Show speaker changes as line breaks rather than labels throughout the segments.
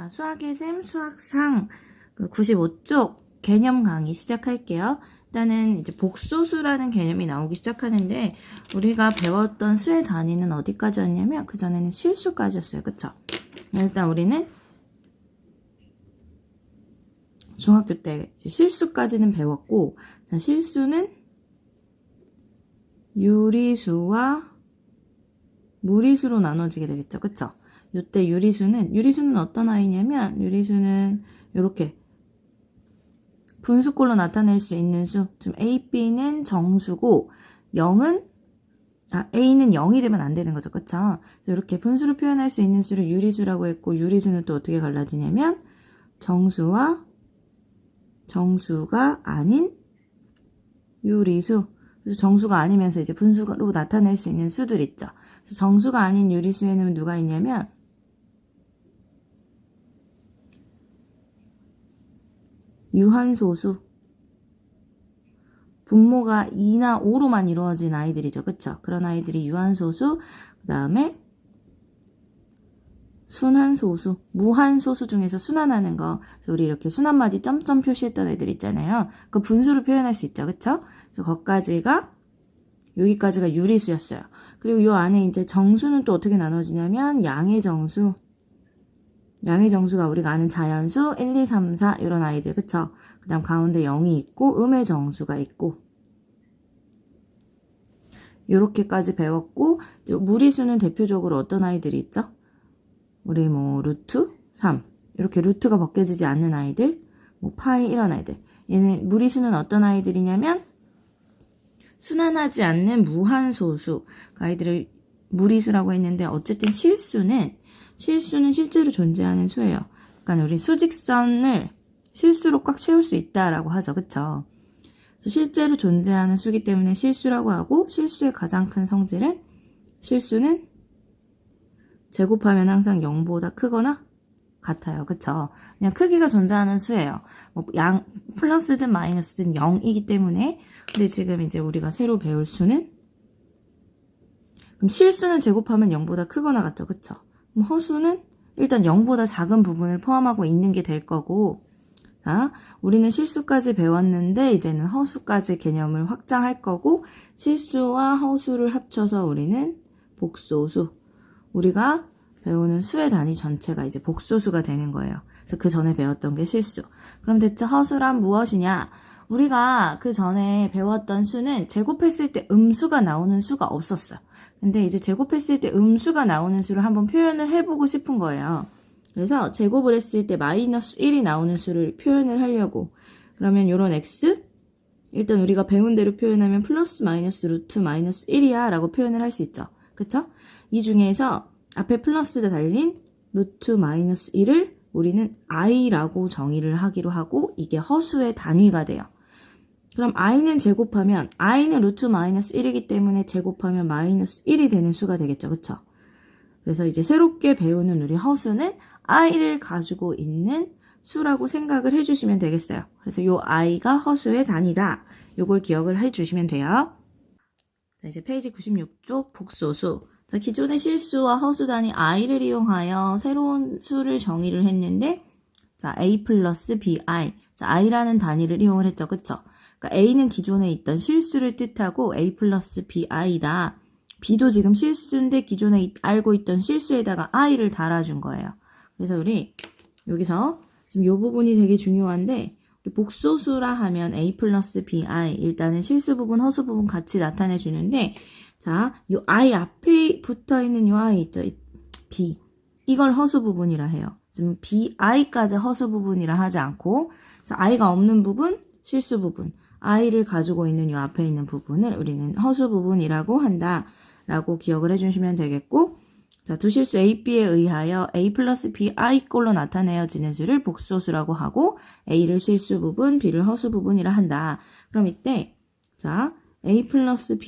자, 수학의 셈 수학상 95쪽 개념 강의 시작할게요. 일단은 이제 복소수라는 개념이 나오기 시작하는데 우리가 배웠던 수의 단위는 어디까지였냐면 그전에는 실수까지였어요. 그쵸? 일단 우리는 중학교 때 실수까지는 배웠고, 자, 실수는 유리수와 무리수로 나눠지게 되겠죠. 그쵸? 이때 유리수는 어떤 아이냐면, 유리수는 이렇게 분수꼴로 나타낼 수 있는 수. 지금 A, B는 정수고, A는 0이 되면 안 되는 거죠. 그쵸? 이렇게 분수로 표현할 수 있는 수를 유리수라고 했고, 유리수는 또 어떻게 갈라지냐면, 정수와 정수가 아닌 유리수. 그래서 정수가 아니면서 이제 분수로 나타낼 수 있는 수들 있죠. 그래서 정수가 아닌 유리수에는 누가 있냐면 유한소수. 분모가 2나 5로만 이루어진 아이들이죠. 그쵸? 그런 아이들이 유한소수, 그 다음에 순한소수, 무한소수 중에서 순환하는 거. 그래서 우리 이렇게 순한마디 점점 표시했던 애들 있잖아요. 그 분수로 표현할 수 있죠. 그쵸? 그래서 여기까지가 유리수였어요. 그리고 요 안에 이제 정수는 또 어떻게 나눠지냐면 양의 정수가 우리가 아는 자연수 1, 2, 3, 4 이런 아이들. 그쵸? 그 다음 가운데 0이 있고 음의 정수가 있고 요렇게까지 배웠고, 이제 무리수는 대표적으로 어떤 아이들이 있죠? 우리 루트 3 이렇게 루트가 벗겨지지 않는 아이들, 파이 이런 아이들. 얘는 무리수는 어떤 아이들이냐면 순환하지 않는 무한소수 아이들을 무리수라고 했는데, 어쨌든 실수는 실제로 존재하는 수예요. 그러니까 우리 수직선을 실수로 꽉 채울 수 있다라고 하죠. 그쵸? 그래서 실제로 존재하는 수기 때문에 실수라고 하고, 실수의 가장 큰 성질은 실수는 제곱하면 항상 0보다 크거나 같아요. 그쵸? 그냥 크기가 존재하는 수예요. 플러스든 마이너스든 0이기 때문에. 근데 지금 이제 우리가 새로 배울 수는, 그럼 실수는 제곱하면 0보다 크거나 같죠. 그쵸? 그럼 허수는 일단 0보다 작은 부분을 포함하고 있는 게 될 거고, 자, 우리는 실수까지 배웠는데 이제는 허수까지 개념을 확장할 거고, 실수와 허수를 합쳐서 우리는 복소수. 우리가 배우는 수의 단위 전체가 이제 복소수가 되는 거예요. 그래서 그 전에 배웠던 게 실수. 그럼 대체 허수란 무엇이냐? 우리가 그 전에 배웠던 수는 제곱했을 때 음수가 나오는 수가 없었어요. 근데 이제 제곱했을 때 음수가 나오는 수를 한번 표현을 해보고 싶은 거예요. 그래서 제곱을 했을 때 마이너스 1이 나오는 수를 표현을 하려고. 그러면 요런 x, 일단 우리가 배운 대로 표현하면 플러스 마이너스 루트 마이너스 1이야 라고 표현을 할 수 있죠. 그쵸? 이 중에서 앞에 플러스가 달린 루트 마이너스 1을 우리는 i라고 정의를 하기로 하고, 이게 허수의 단위가 돼요. 그럼 i는 제곱하면, i는 루트 마이너스 1이기 때문에 제곱하면 마이너스 1이 되는 수가 되겠죠. 그쵸? 그래서 이제 새롭게 배우는 우리 허수는 i를 가지고 있는 수라고 생각을 해주시면 되겠어요. 그래서 요 i가 허수의 단위다. 요걸 기억을 해주시면 돼요. 자, 이제 페이지 96쪽 복소수. 자, 기존의 실수와 허수 단위 i를 이용하여 새로운 수를 정의를 했는데, 자, a 플러스 bi. 자, i라는 단위를 이용을 했죠. 그쵸? 그러니까 a는 기존에 있던 실수를 뜻하고 a 플러스 bi다. b도 지금 실수인데 기존에 알고 있던 실수에다가 i를 달아준 거예요. 그래서 우리 여기서 지금 이 부분이 되게 중요한데, 우리 복소수라 하면 a 플러스 bi, 일단은 실수 부분, 허수 부분 같이 나타내 주는데, 자, 요 i 앞에 붙어 있는 요 i 있죠? b. 이걸 허수 부분이라 해요. 지금 bi까지 허수 부분이라 하지 않고, 그래서 i가 없는 부분, 실수 부분, i를 가지고 있는 요 앞에 있는 부분을 우리는 허수 부분이라고 한다 라고 기억을 해주시면 되겠고, 자, 두 실수 A, B에 의하여 A 플러스 BI 꼴로 나타내어지는 수를 복소수라고 하고, A를 실수 부분, B를 허수 부분이라 한다. 그럼 이때, 자, A 플러스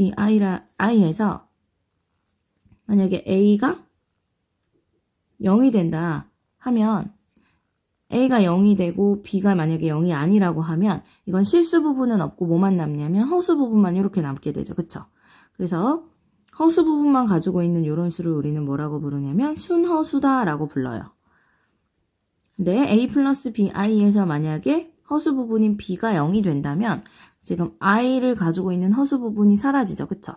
I에서 만약에 A가 0이 된다 하면, A가 0이 되고 B가 만약에 0이 아니라고 하면, 이건 실수 부분은 없고 뭐만 남냐면 허수 부분만 이렇게 남게 되죠. 그쵸? 그래서 허수 부분만 가지고 있는 이런 수를 우리는 뭐라고 부르냐면 순허수다 라고 불러요. 근데 a 플러스 bi에서 만약에 허수 부분인 b가 0이 된다면 지금 i를 가지고 있는 허수 부분이 사라지죠. 그쵸?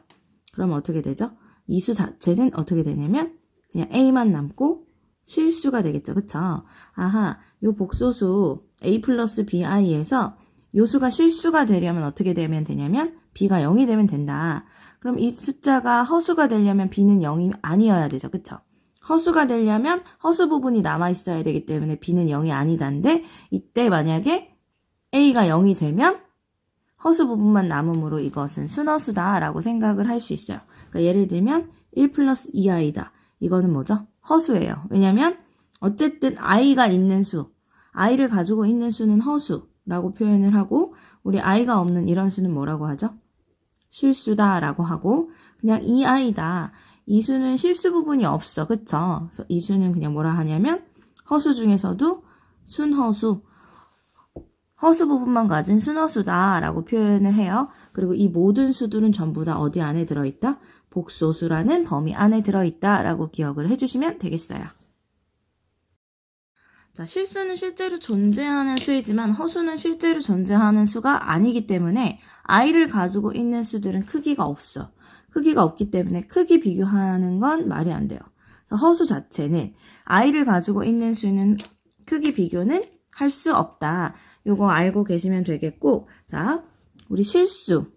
그럼 어떻게 되죠? 이 수 자체는 어떻게 되냐면 그냥 a만 남고 실수가 되겠죠. 그쵸? 아하, 요 복소수 a 플러스 bi에서 요 수가 실수가 되려면 어떻게 되면 되냐면 b가 0이 되면 된다. 그럼 이 숫자가 허수가 되려면 b는 0이 아니어야 되죠. 그쵸? 허수가 되려면 허수 부분이 남아있어야 되기 때문에 b는 0이 아니다인데 이때 만약에 a가 0이 되면 허수 부분만 남으므로 이것은 순허수다 라고 생각을 할 수 있어요. 그러니까 예를 들면 1 플러스 2i다. 이거는 뭐죠? 허수예요. 왜냐면 어쨌든 i가 있는 수, i를 가지고 있는 수는 허수라고 표현을 하고 우리 i가 없는 이런 수는 뭐라고 하죠? 실수다 라고 하고 그냥 2i다. 이 수는 실수 부분이 없어. 그쵸? 그래서 이 수는 그냥 뭐라 하냐면 허수 중에서도 순허수, 허수 부분만 가진 순허수다 라고 표현을 해요. 그리고 이 모든 수들은 전부 다 어디 안에 들어있다? 복소수라는 범위 안에 들어있다 라고 기억을 해주시면 되겠어요. 자, 실수는 실제로 존재하는 수이지만 허수는 실제로 존재하는 수가 아니기 때문에 i를 가지고 있는 수들은 크기가 없어. 크기가 없기 때문에 크기 비교하는 건 말이 안 돼요. 그래서 허수 자체는 i를 가지고 있는 수는 크기 비교는 할 수 없다. 요거 알고 계시면 되겠고, 자, 우리 실수.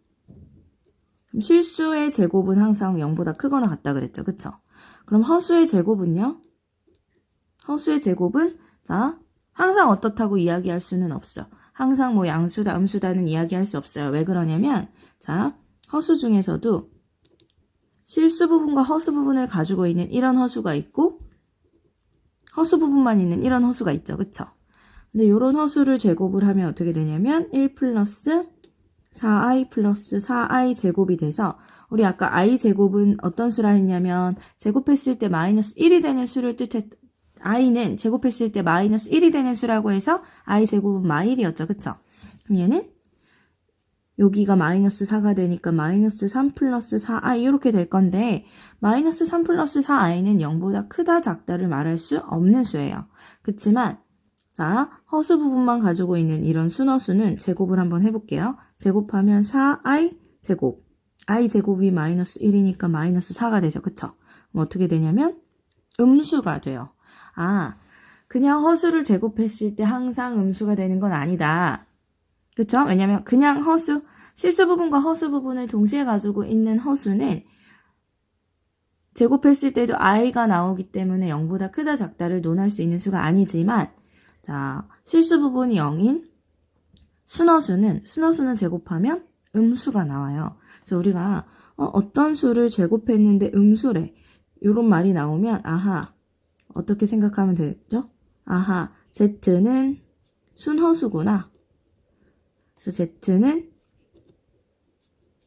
그럼 실수의 제곱은 항상 0보다 크거나 같다 그랬죠. 그쵸? 그럼 허수의 제곱은요? 허수의 제곱은 자, 항상 어떻다고 이야기할 수는 없어. 항상 뭐 양수다, 음수다는 이야기할 수 없어요. 왜 그러냐면, 자, 허수 중에서도 실수 부분과 허수 부분을 가지고 있는 이런 허수가 있고, 허수 부분만 있는 이런 허수가 있죠. 그쵸? 근데 이런 허수를 제곱을 하면 어떻게 되냐면, 1 플러스 4i 플러스 4i 제곱이 돼서, 우리 아까 i 제곱은 어떤 수라 했냐면, 제곱했을 때 마이너스 1이 되는 수를 i는 제곱했을 때 마이너스 1이 되는 수라고 해서 i 제곱은 마일이었죠. 그쵸? 그럼 얘는 여기가 마이너스 4가 되니까 마이너스 3 플러스 4i 이렇게 될 건데 마이너스 3 플러스 4i는 0보다 크다 작다를 말할 수 없는 수예요. 그치만 자, 허수 부분만 가지고 있는 이런 순허수는 제곱을 한번 해볼게요. 제곱하면 4i 제곱 i 제곱이 마이너스 1이니까 마이너스 4가 되죠. 그쵸? 그럼 어떻게 되냐면 음수가 돼요. 아, 그냥 허수를 제곱했을 때 항상 음수가 되는 건 아니다. 그쵸? 왜냐면 그냥 허수, 실수 부분과 허수 부분을 동시에 가지고 있는 허수는 제곱했을 때도 i가 나오기 때문에 0보다 크다 작다를 논할 수 있는 수가 아니지만 자, 실수 부분이 0인 순허수는 제곱하면 음수가 나와요. 그래서 우리가 어떤 수를 제곱했는데 음수래. 이런 말이 나오면 아하, 어떻게 생각하면 되죠? 아하, Z는 순허수구나. 그래서 Z는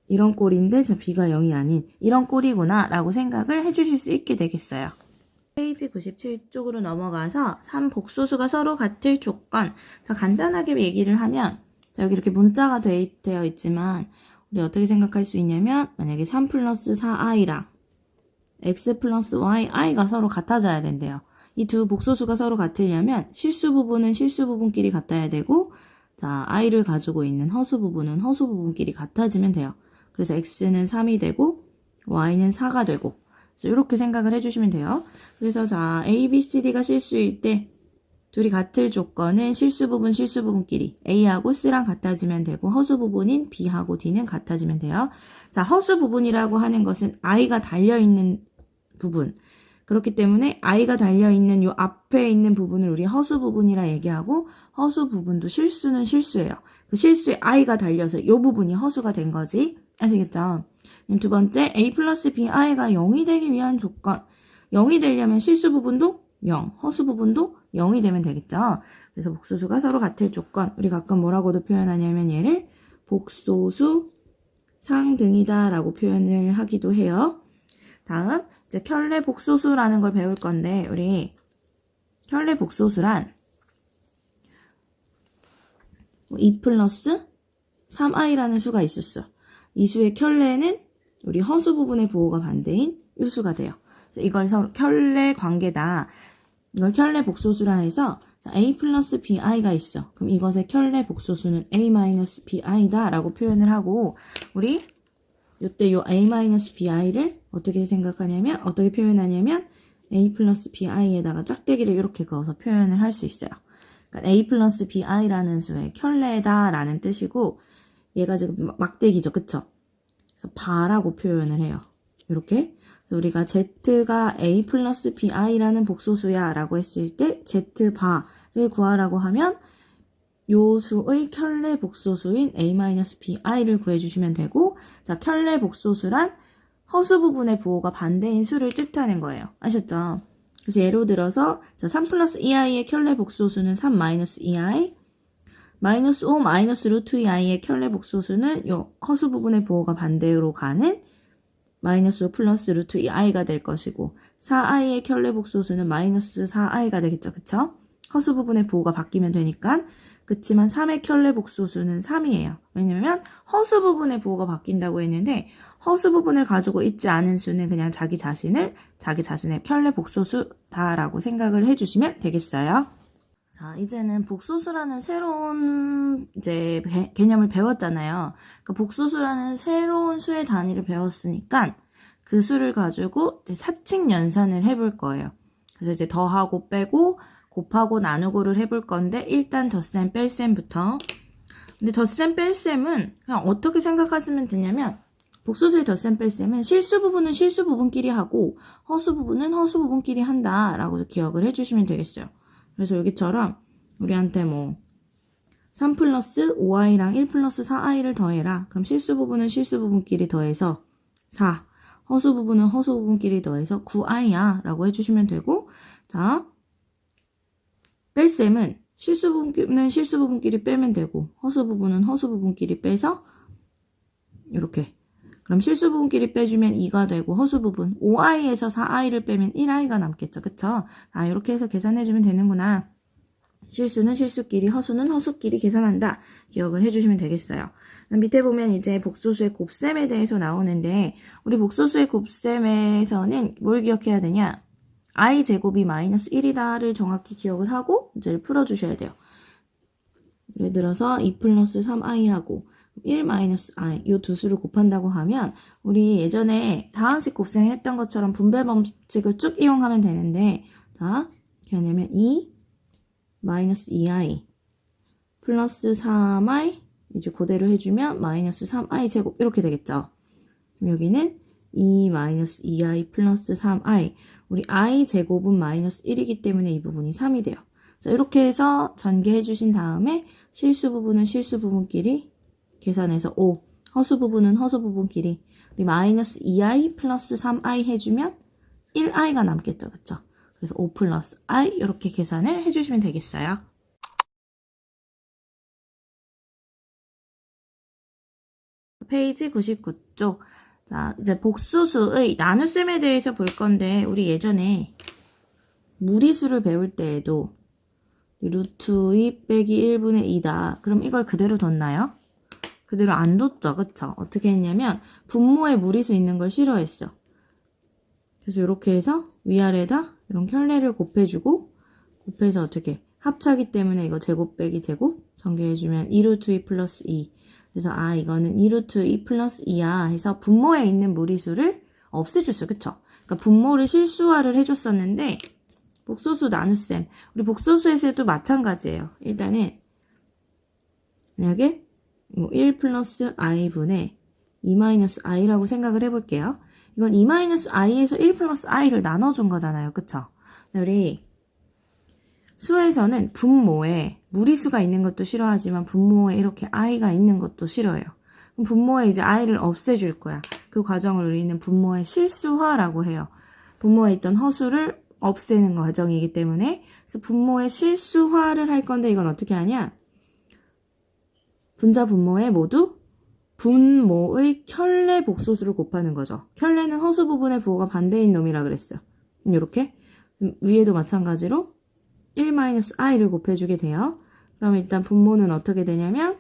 이런 꼴인데 저 B가 0이 아닌 이런 꼴이구나 라고 생각을 해주실 수 있게 되겠어요. 페이지 97쪽으로 넘어가서 3복소수가 서로 같을 조건. 자, 간단하게 얘기를 하면 자, 여기 이렇게 문자가 되어 있지만 우리 어떻게 생각할 수 있냐면 만약에 3 플러스 4i랑 x 플러스 y, i가 서로 같아져야 된대요. 이 두 복소수가 서로 같으려면 실수 부분은 실수 부분끼리 같아야 되고 자, i를 가지고 있는 허수 부분은 허수 부분끼리 같아지면 돼요. 그래서 x는 3이 되고 y는 4가 되고 그래서 이렇게 생각을 해주시면 돼요. 그래서 자, a, b, c, d가 실수일 때 둘이 같을 조건은 실수 부분끼리 a하고 c랑 같아지면 되고 허수 부분인 b하고 d는 같아지면 돼요. 자, 허수 부분이라고 하는 것은 i가 달려있는 부분. 그렇기 때문에 i가 달려있는 요 앞에 있는 부분을 우리 허수 부분이라 얘기하고 허수 부분도 실수는 실수예요. 그 실수에 i가 달려서 요 부분이 허수가 된 거지. 아시겠죠? 두 번째, a 플러스 bi가 0이 되기 위한 조건. 0이 되려면 실수 부분도 0, 허수 부분도 0이 되면 되겠죠? 그래서 복소수가 서로 같을 조건. 우리 가끔 뭐라고도 표현하냐면 얘를 복소수 상등이다 라고 표현을 하기도 해요. 다음, 이제 켤레 복소수라는 걸 배울 건데, 우리 켤레 복소수란 2 플러스 3i라는 수가 있었어. 이 수의 켤레는 우리 허수 부분의 부호가 반대인 요수가 돼요. 그래서 이걸 서로 켤레 관계다. 이걸 켤레 복소수라 해서 자, a 플러스 bi가 있어. 그럼 이것의 켤레 복소수는 a 마이너스 bi다 라고 표현을 하고, 우리 요때 요 a 마이너스 bi를 어떻게 생각하냐면, 어떻게 표현하냐면 a 플러스 bi에다가 짝대기를 이렇게 그어서 표현을 할 수 있어요. 그러니까 a 플러스 bi라는 수의 켤레다 라는 뜻이고, 얘가 지금 막대기죠. 그쵸? 그래서 바라고 표현을 해요. 이렇게. 그래서 우리가 z가 a 플러스 bi라는 복소수야 라고 했을 때 z바를 구하라고 하면 요 수의 켤레 복소수인 a 마이너스 bi를 구해주시면 되고, 자, 켤레 복소수란 허수 부분의 부호가 반대인 수를 뜻하는 거예요. 아셨죠? 그래서 예로 들어서 자, 3 플러스 2i의 켤레 복소수는 3 마이너스 2i, 마이너스 5 마이너스 루트 2i의 켤레 복소수는 요 허수 부분의 부호가 반대로 가는 마이너스 5 플러스 루트 2i가 될 것이고, 4i의 켤레 복소수는 마이너스 4i가 되겠죠. 그쵸? 허수 부분의 부호가 바뀌면 되니까. 그치만 3의 켤레 복소수는 3이에요. 왜냐면 허수 부분의 부호가 바뀐다고 했는데, 허수 부분을 가지고 있지 않은 수는 그냥 자기 자신의 켤레 복소수다라고 생각을 해주시면 되겠어요. 자, 이제는 복소수라는 새로운 이제 개념을 배웠잖아요. 그러니까 복소수라는 새로운 수의 단위를 배웠으니까 그 수를 가지고 이제 사칙 연산을 해볼 거예요. 그래서 이제 더하고 빼고 곱하고 나누고를 해볼 건데, 일단 덧셈 뺄셈부터. 근데 덧셈 뺄셈은 그냥 어떻게 생각하시면 되냐면, 복소수의 덧셈 뺄셈은 실수 부분은 실수 부분끼리 하고 허수 부분은 허수 부분끼리 한다라고 기억을 해주시면 되겠어요. 그래서 여기처럼 우리한테 뭐 3 플러스 5i랑 1 플러스 4i를 더해라. 그럼 실수 부분은 실수 부분끼리 더해서 4, 허수 부분은 허수 부분끼리 더해서 9i야 라고 해주시면 되고, 자, 뺄셈은 실수 부분은 실수 부분끼리 빼면 되고 허수 부분은 허수 부분끼리 빼서 이렇게. 그럼 실수 부분끼리 빼주면 2가 되고, 허수 부분 5i에서 4i를 빼면 1i가 남겠죠. 그쵸? 아, 이렇게 해서 계산해주면 되는구나. 실수는 실수끼리, 허수는 허수끼리 계산한다. 기억을 해주시면 되겠어요. 밑에 보면 이제 복소수의 곱셈에 대해서 나오는데, 우리 복소수의 곱셈에서는 뭘 기억해야 되냐? i 제곱이 마이너스 1이다를 정확히 기억을 하고 문제를 풀어주셔야 돼요. 예를 들어서 2 플러스 3i하고 1 마이너스 i 이 두 수를 곱한다고 하면, 우리 예전에 다항식 곱셈했던 것처럼 분배 법칙을 쭉 이용하면 되는데, 자, 어떻게 하냐면 2 마이너스 2i 플러스 3i 이제 그대로 해주면 마이너스 3i 제곱 이렇게 되겠죠. 그럼 여기는 2 마이너스 2i 플러스 3i, 우리 i 제곱은 마이너스 1이기 때문에 이 부분이 3이 돼요. 자, 이렇게 해서 전개해 주신 다음에 실수 부분은 실수 부분끼리 계산해서 5, 허수 부분은 허수 부분끼리 우리 마이너스 2i 플러스 3i 해주면 1i가 남겠죠. 그쵸? 그래서 5 플러스 i 이렇게 계산을 해주시면 되겠어요. 페이지 99쪽. 자, 이제 복소수의 나눗셈에 대해서 볼 건데, 우리 예전에 무리수를 배울 때에도 루트 2 빼기 1분의 2다. 그럼 이걸 그대로 뒀나요? 그대로 안 뒀죠. 그쵸? 어떻게 했냐면 분모에 무리수 있는 걸 싫어했어. 그래서 이렇게 해서 위아래에다 이런 켤레를 곱해주고, 곱해서 어떻게 합차기 때문에 이거 제곱 빼기 제곱 전개해주면 2루트 2 플러스 2. 그래서 아, 이거는 2루트 2 플러스 2야 해서 분모에 있는 무리수를 없애줬어요. 그쵸? 그러니까 분모를 실수화를 해줬었는데, 복소수 나눗셈, 우리 복소수에서도 마찬가지예요. 일단은 만약에 뭐 1 플러스 i분의 2 마이너스 i라고 생각을 해볼게요. 이건 2 마이너스 i에서 1 플러스 i를 나눠준 거잖아요. 그쵸? 우리 수에서는 분모에 무리수가 있는 것도 싫어하지만 분모에 이렇게 i가 있는 것도 싫어해요. 그럼 분모에 이제 i를 없애줄 거야. 그 과정을 우리는 분모의 실수화라고 해요. 분모에 있던 허수를 없애는 과정이기 때문에, 그래서 분모의 실수화를 할 건데, 이건 어떻게 하냐? 분자 분모에 모두 분모의 켤레 복소수를 곱하는 거죠. 켤레는 허수 부분의 부호가 반대인 놈이라 그랬어요. 이렇게 위에도 마찬가지로 1-i를 곱해주게 돼요. 그럼 일단 분모는 어떻게 되냐면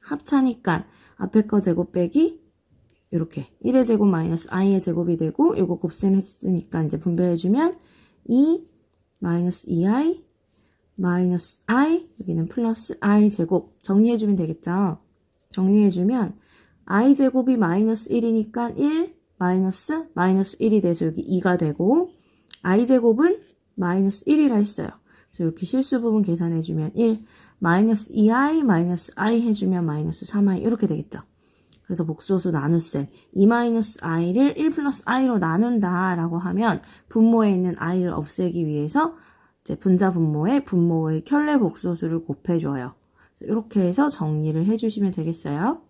합차니까 앞에 거 제곱 빼기 이렇게 1의 제곱 마이너스 i의 제곱이 되고, 요거 곱셈했으니까 이제 분배해주면 2 마이너스 2i 마이너스 i, 여기는 플러스 i 제곱. 정리해주면 되겠죠? 정리해주면 i 제곱이 마이너스 1이니까 1, 마이너스 1이 돼서 여기 2가 되고, i 제곱은 마이너스 1이라 했어요. 그래서 이렇게 실수 부분 계산해주면 1, 마이너스 2i, 마이너스 i 해주면 마이너스 3i 이렇게 되겠죠. 그래서 복소수 나눗셈 2 마이너스 i를 1 플러스 i로 나눈다 라고 하면 분모에 있는 i를 없애기 위해서 이제 분자 분모에 분모의 켤레 복소수를 곱해줘요. 이렇게 해서 정리를 해주시면 되겠어요.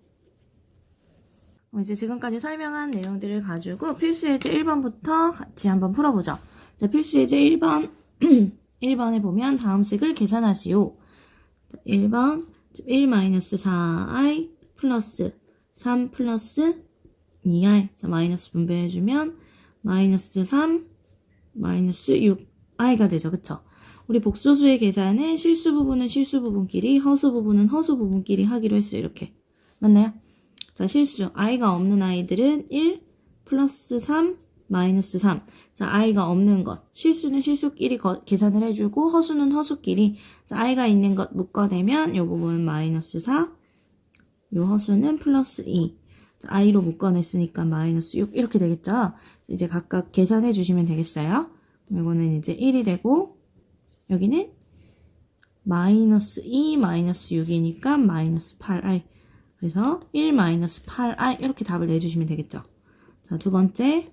이제 지금까지 설명한 내용들을 가지고 필수예제 1번부터 같이 한번 풀어보죠. 자, 필수예제 1번 1번에 보면 다음 식을 계산하시오. 1번 1-4i 플러스 3 플러스 2i. 자, 마이너스 분배해주면 마이너스 3 마이너스 6i가 되죠. 그쵸? 우리 복소수의 계산은 실수 부분은 실수 부분끼리, 허수 부분은 허수 부분끼리 하기로 했어요. 이렇게. 맞나요? 자, 실수. i가 없는 아이들은 1 플러스 3 마이너스 3. 자, i가 없는 것. 실수는 실수끼리 계산을 해주고 허수는 허수끼리. 자, i가 있는 것 묶어내면 요 부분은 마이너스 4. 요 허수는 플러스 2. 자, i로 묶어냈으니까 마이너스 6. 이렇게 되겠죠? 이제 각각 계산해 주시면 되겠어요? 요거는 이제 1이 되고 여기는 마이너스 2 마이너스 6이니까 마이너스 8i. 그래서 1 마이너스 8i 이렇게 답을 내주시면 되겠죠? 자, 두 번째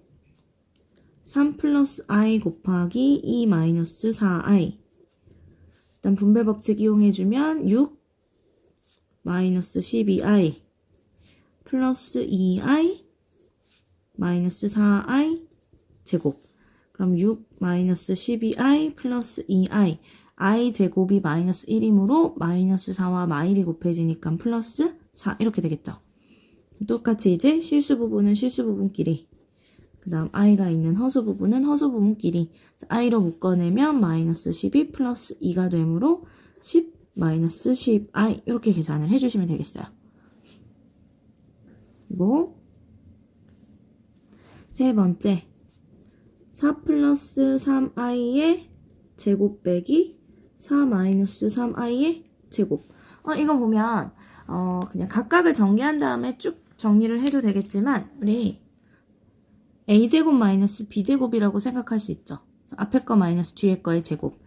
3 플러스 i 곱하기 2 마이너스 4i. 일단 분배 법칙 이용해주면 6 마이너스 12i 플러스 2i 마이너스 4i 제곱. 그럼 6 마이너스 12i 플러스 2i. i 제곱이 마이너스 1이므로 마이너스 4와 마일이 곱해지니까 플러스 4 이렇게 되겠죠. 똑같이 이제 실수 부분은 실수 부분끼리, 그 다음 i가 있는 허수 부분은 허수 부분끼리 i로 묶어내면 마이너스 12 플러스 2가 되므로 10 마이너스 10i 이렇게 계산을 해주시면 되겠어요. 그리고 세 번째 4 플러스 3i의 제곱 빼기 4 마이너스 3i의 제곱. 이거 보면 그냥 각각을 정리한 다음에 쭉 정리를 해도 되겠지만 우리 a제곱 마이너스 b제곱이라고 생각할 수 있죠. 앞에 거 마이너스 뒤에 거의 제곱.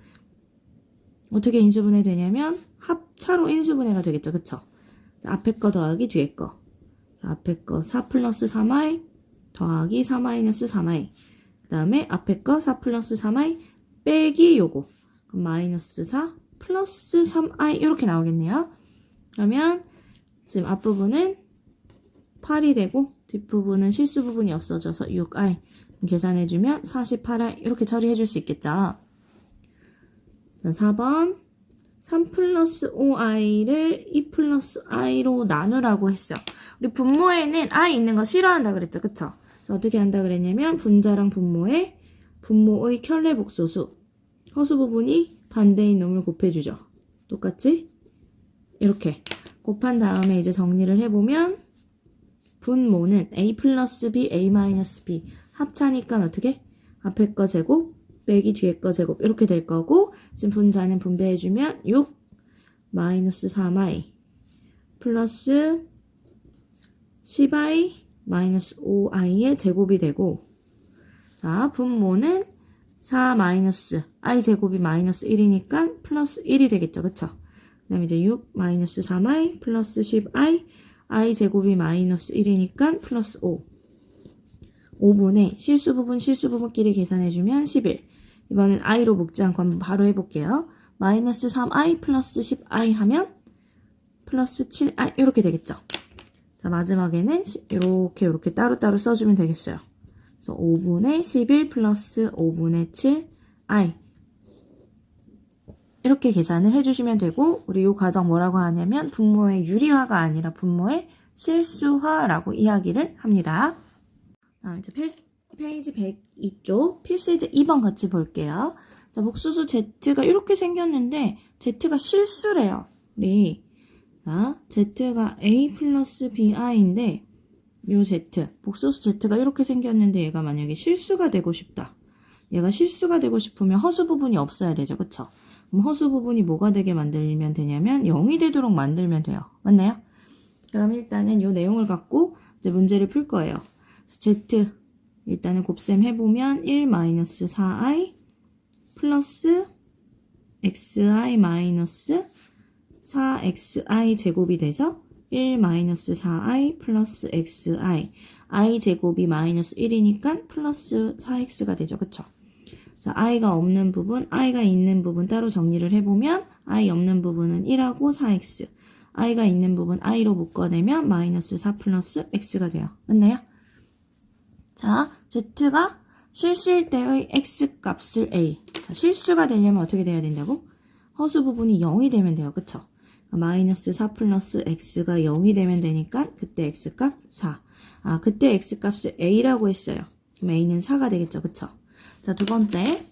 어떻게 인수분해 되냐면 합차로 인수분해가 되겠죠. 그쵸? 앞에 거 더하기 뒤에 거. 앞에 거 4 플러스 3i 더하기 4 마이너스 3i. 그 다음에 앞에 거 4 플러스 3i 빼기 요거. 그럼 마이너스 4 플러스 3i 이렇게 나오겠네요. 그러면 지금 앞부분은 8이 되고 뒷부분은 실수 부분이 없어져서 6i. 계산해주면 48i 이렇게 처리해줄 수 있겠죠. 4번 3 플러스 5i를 2 플러스 i로 나누라고 했어. 우리 분모에는 i 있는 거 싫어한다 그랬죠. 그쵸? 그래서 어떻게 한다 그랬냐면 분자랑 분모의 켤레 복소수 허수 부분이 반대인 놈을 곱해주죠. 똑같이 이렇게 곱한 다음에 이제 정리를 해보면 분모는 a 플러스 b, a 마이너스 b 합차니까 어떻게? 앞에 거 제곱 빼기 뒤에 거 제곱 이렇게 될 거고, 지금 분자는 분배해주면 6 마이너스 3i 플러스 10i 마이너스 5i의 제곱이 되고, 자 분모는 4 마이너스 i 제곱이 마이너스 1이니까 플러스 1이 되겠죠. 그쵸? 그 다음에 이제 6 마이너스 3i 플러스 10i i 제곱이 마이너스 1이니까 플러스 5. 5분의 실수 부분끼리 계산해주면 11. 이번엔 i로 묶지 않고 한번 바로 해볼게요. 마이너스 3i 플러스 10i 하면 플러스 7i 이렇게 되겠죠. 자, 마지막에는 이렇게 따로따로 써주면 되겠어요. 그래서 5분의 11 플러스 5분의 7i 이렇게 계산을 해주시면 되고, 우리 이 과정 뭐라고 하냐면 분모의 유리화가 아니라 분모의 실수화라고 이야기를 합니다. 이제 페이지 102쪽 필수예제 2번 같이 볼게요. 자, 복수수 Z가 이렇게 생겼는데 Z가 실수래요. 우리 Z가 A 플러스 BI인데 요 Z, 복수수 Z가 이렇게 생겼는데 얘가 만약에 실수가 되고 싶다. 얘가 실수가 되고 싶으면 허수 부분이 없어야 되죠. 그쵸? 그럼 허수 부분이 뭐가 되게 만들면 되냐면 0이 되도록 만들면 돼요. 맞나요? 그럼 일단은 이 내용을 갖고 이제 문제를 풀 거예요. Z 일단은 곱셈 해보면 1-4i 플러스 xi 4xi 제곱이 돼서 1-4i 플러스 xi i 제곱이 마이너스 1이니까 플러스 4x가 되죠. 그쵸? 자, i가 없는 부분, i가 있는 부분 따로 정리를 해보면 i 없는 부분은 1하고 4x i가 있는 부분 i로 묶어내면 마이너스 4 플러스 x가 돼요. 맞나요? 자, z가 실수일 때의 x 값을 a. 자, 실수가 되려면 어떻게 돼야 된다고? 허수 부분이 0이 되면 돼요. 그쵸? 마이너스 4 플러스 x가 0이 되면 되니까 그때 x값 4. 아, 그때 x값을 a라고 했어요. 그럼 a는 4가 되겠죠. 그쵸? 자, 두 번째.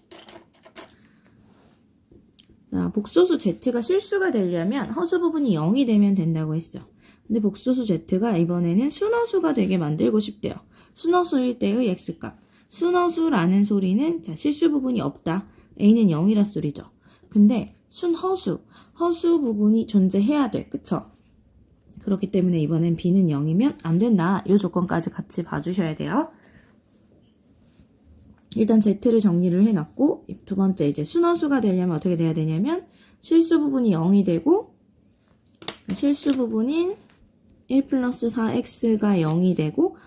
자, 복소수 z가 실수가 되려면 허수 부분이 0이 되면 된다고 했죠. 근데 복소수 z가 이번에는 순허수가 되게 만들고 싶대요. 순허수일 때의 x값. 순허수라는 소리는 자, 실수 부분이 없다. a는 0이라 소리죠. 근데 순허수, 허수 부분이 존재해야 돼. 그쵸? 그렇기 때문에 이번엔 b는 0이면 안 된다. 이 조건까지 같이 봐주셔야 돼요. 일단 z를 정리를 해놨고 두 번째 이제 순허수가 되려면 어떻게 돼야 되냐면 실수 부분이 0이 되고 실수 부분인 1 플러스 4x가 0이 되고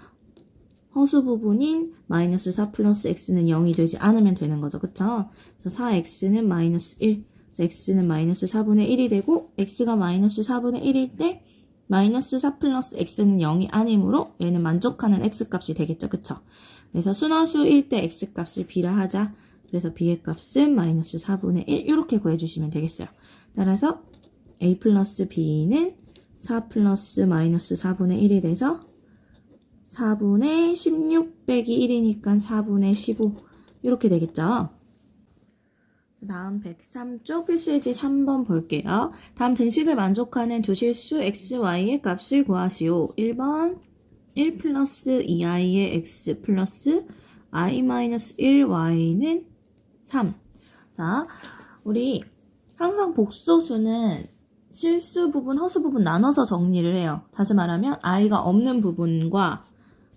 허수 부분인 마이너스 4 플러스 x는 0이 되지 않으면 되는 거죠. 그쵸? 그래서 4x는 마이너스 1, x는 마이너스 4분의 1이 되고 x가 마이너스 4분의 1일 때 마이너스 4 플러스 x는 0이 아니므로 얘는 만족하는 x값이 되겠죠. 그쵸? 그래서 순허수일 때 x값을 b라 하자. 그래서 b의 값은 마이너스 4분의 1 이렇게 구해주시면 되겠어요. 따라서 a 플러스 b는 4 플러스 마이너스 4분의 1이 돼서 4분의 16 빼기 1이니까 4분의 15 이렇게 되겠죠. 다음 103쪽 필수예제 3번 볼게요. 다음 등식을 만족하는 두 실수 xy의 값을 구하시오. 1번 1 플러스 2i의 x 플러스 i 마이너스 1y는 3. 자, 우리 항상 복소수는 실수 부분, 허수 부분 나눠서 정리를 해요. 다시 말하면 i가 없는 부분과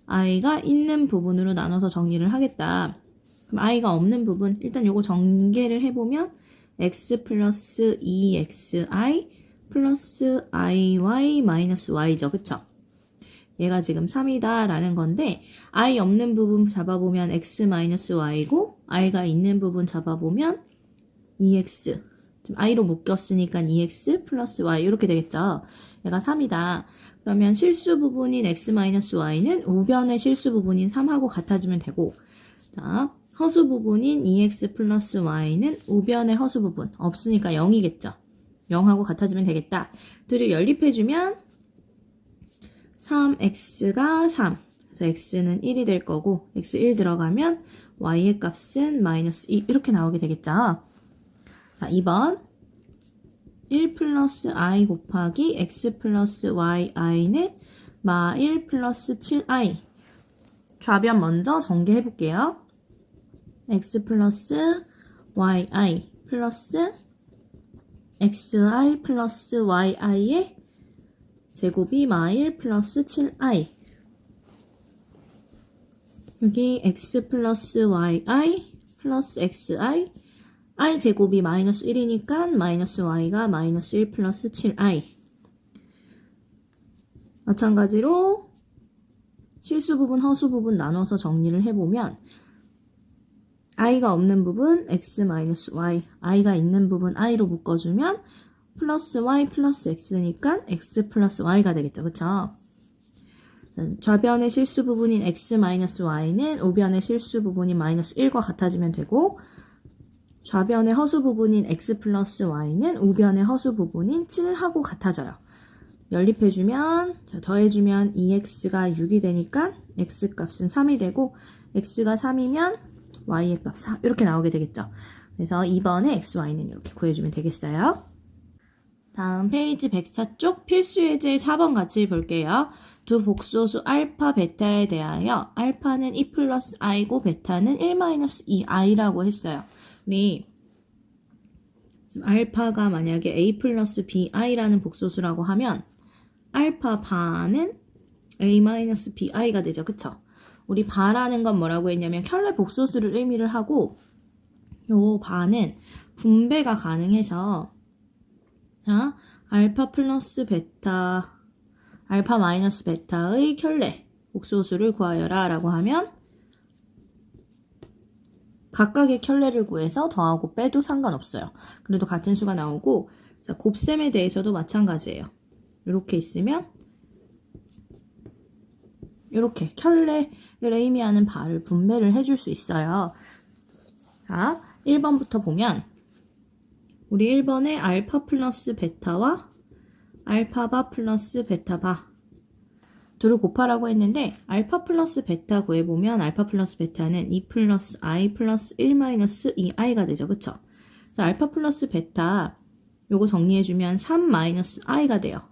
i가 있는 부분으로 나눠서 정리를 하겠다. 그럼 i가 없는 부분, 일단 요거 전개를 해보면 x 플러스 2xi 플러스 iy 마이너스 y죠. 그쵸? 얘가 지금 3이다 라는 건데 i 없는 부분 잡아보면 x 마이너스 y고 i가 있는 부분 잡아보면 2x 지금 i로 묶였으니까 2x 플러스 y 이렇게 되겠죠. 얘가 3이다. 그러면 실수 부분인 x 마이너스 y는 우변의 실수 부분인 3하고 같아지면 되고 자 허수 부분인 2x 플러스 y는 우변의 허수 부분 없으니까 0이겠죠. 0하고 같아지면 되겠다. 둘이 연립해주면 3x가 3. 그래서 x는 1이 될 거고 x 1 들어가면 y의 값은 마이너스 2 이렇게 나오게 되겠죠. 자 2번 1 플러스 i 곱하기 x 플러스 yi는 마 1 플러스 7i. 좌변 먼저 전개해 볼게요. x 플러스 yi 플러스 xi 플러스 yi의 제곱이 마 1 플러스 7i. 여기 x 플러스 yi 플러스 xi i 제곱이 마이너스 1이니까 마이너스 y가 마이너스 1 플러스 7i. 마찬가지로 실수 부분, 허수 부분 나눠서 정리를 해보면 i가 없는 부분 x 마이너스 y, i가 있는 부분 i로 묶어주면 플러스 y 플러스 x니까 x 플러스 y가 되겠죠. 그쵸? 좌변의 실수 부분인 x 마이너스 y는 우변의 실수 부분인 마이너스 1과 같아지면 되고 좌변의 허수 부분인 x 플러스 y는 우변의 허수 부분인 7하고 같아져요. 연립해주면 자, 더해주면 2x가 6이 되니까 x값은 3이 되고 x가 3이면 y의 값 4 이렇게 나오게 되겠죠. 그래서 2번의 x, y는 이렇게 구해주면 되겠어요. 다음 페이지 104쪽 필수예제 4번 같이 볼게요. 두 복소수 알파, 베타에 대하여 알파는 2 플러스 i고 베타는 1 마이너스 2i라고 했어요. 우리 지금 알파가 만약에 a 플러스 bi라는 복소수라고 하면 알파 바는 a 마이너스 bi가 되죠. 그쵸? 우리 바라는 건 뭐라고 했냐면 켤레 복소수를 의미를 하고 요 바는 분배가 가능해서 자, 알파 플러스 베타 알파 마이너스 베타의 켤레 복소수를 구하여라 라고 하면 각각의 켤레를 구해서 더하고 빼도 상관없어요. 그래도 같은 수가 나오고 자, 곱셈에 대해서도 마찬가지예요. 이렇게 있으면 이렇게 켤레를 의미하는 바를 분배를 해줄 수 있어요. 자, 1번부터 보면 우리 1번에 알파 플러스 베타와 알파바 플러스 베타바 둘을 곱하라고 했는데 알파 플러스 베타 구해보면 알파 플러스 베타는 2 플러스 i 플러스 1 마이너스 2i가 되죠. 그쵸? 그래서 알파 플러스 베타 요거 정리해주면 3 마이너스 i가 돼요.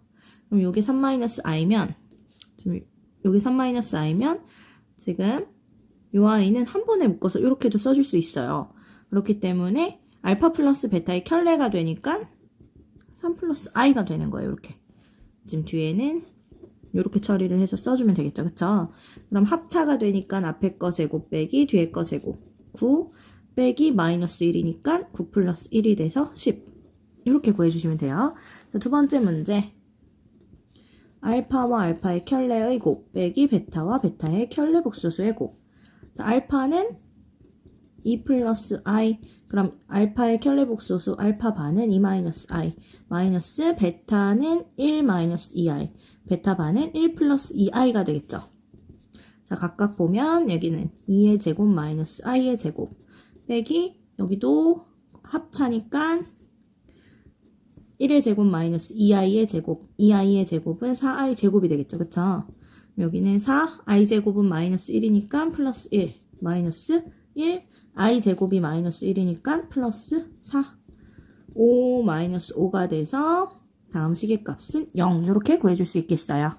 그럼 요게 3 마이너스 i면 지금 요게 3 마이너스 i면 지금 요 i는 한 번에 묶어서 이렇게도 써줄 수 있어요. 그렇기 때문에 알파 플러스 베타의 켤레가 되니까 3 플러스 i가 되는 거예요. 이렇게 지금 뒤에는 이렇게 처리를 해서 써주면 되겠죠. 그쵸? 그럼 합차가 되니까 앞에 거 제곱 빼기 뒤에 거 제곱 9 빼기 마이너스 1이니까 9 플러스 1이 돼서 10 이렇게 구해주시면 돼요. 자, 두 번째 문제 알파와 알파의 켤레의 곱 빼기 베타와 베타의 켤레 복소수의 곱. 자, 알파는 2 플러스 i 그럼 알파의 켤레 복소수 알파 반은 2 마이너스 i 마이너스 베타는 1 마이너스 2i 베타 반은 1 플러스 2i가 되겠죠. 자, 각각 보면 여기는 2의 제곱 마이너스 i의 제곱 빼기 여기도 합차니까 1의 제곱 마이너스 2i의 제곱 2i의 제곱은 4i 제곱이 되겠죠. 그쵸? 여기는 4 i 제곱은 마이너스 1이니까 플러스 1 마이너스 1 i 제곱이 마이너스 1이니까 플러스 4 5 마이너스 5가 돼서 다음 시계값은 0 이렇게 구해줄 수 있겠어요.